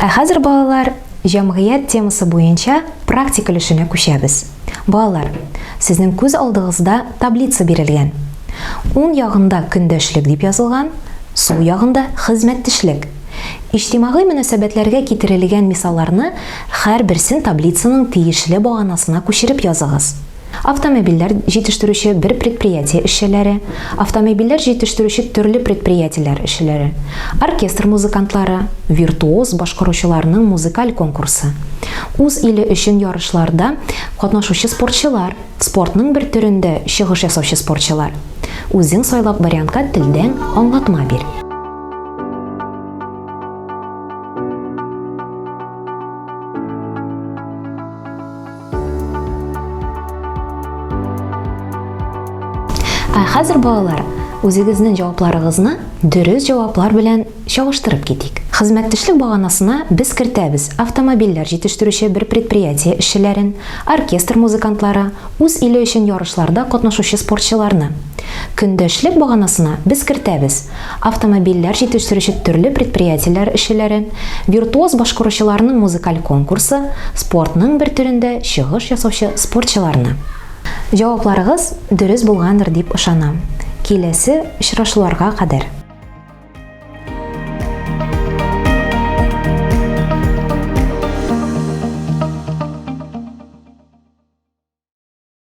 Хәзер балалар, җәмгыять темасы буенча практика эшенә күчәбез. Балалар, сезнең күз алдыгызда таблица бирелгән. Уң ягында көндәшлек дип язылган, сул ягында хезмәттәшлек. Иҗтимагый мөнәсәбәтләргә китерелгән мисалларны һәрберсен таблицаның тиешле баганасына күчереп языгыз. Автомобильләр җитештерүче бер предприятие эшчеләре, автомобильләр җитештерүче төрле предприятиеләр эшчеләре, оркестр музыкантлары, виртуоз башкаручыларның музыкаль конкурсы. Үз иле өчен ярышларда катнашучы спортчылар, спортның бер төрендә чыгыш ясаучы спортчылар. Үзең сайлап вариантка телдән аңлатма бир. Хәзер балалар, үзегезнең җавапларыгызны дөрес җаваплар белән чагыштырып китик. Хезмәттәшлек баганасына без кертәбез автомобильләр җитештерүче бер предприятие эшчеләрен, оркестр музыкантлары, үз иле өчен ярышларда катнашучы спортчыларны. Көндәшлек баганасына без кертәбез автомобильләр җитештерүче төрле предприятиеләр эшчеләрен, виртуоз башкаручыларның музыкаль конкурсы, спортның бер төрендә чыгыш ясаучы спортчыларны. Җавапларыгыз дөрес булгандыр дип ышанам. Киләсе очрашуларга кадәр.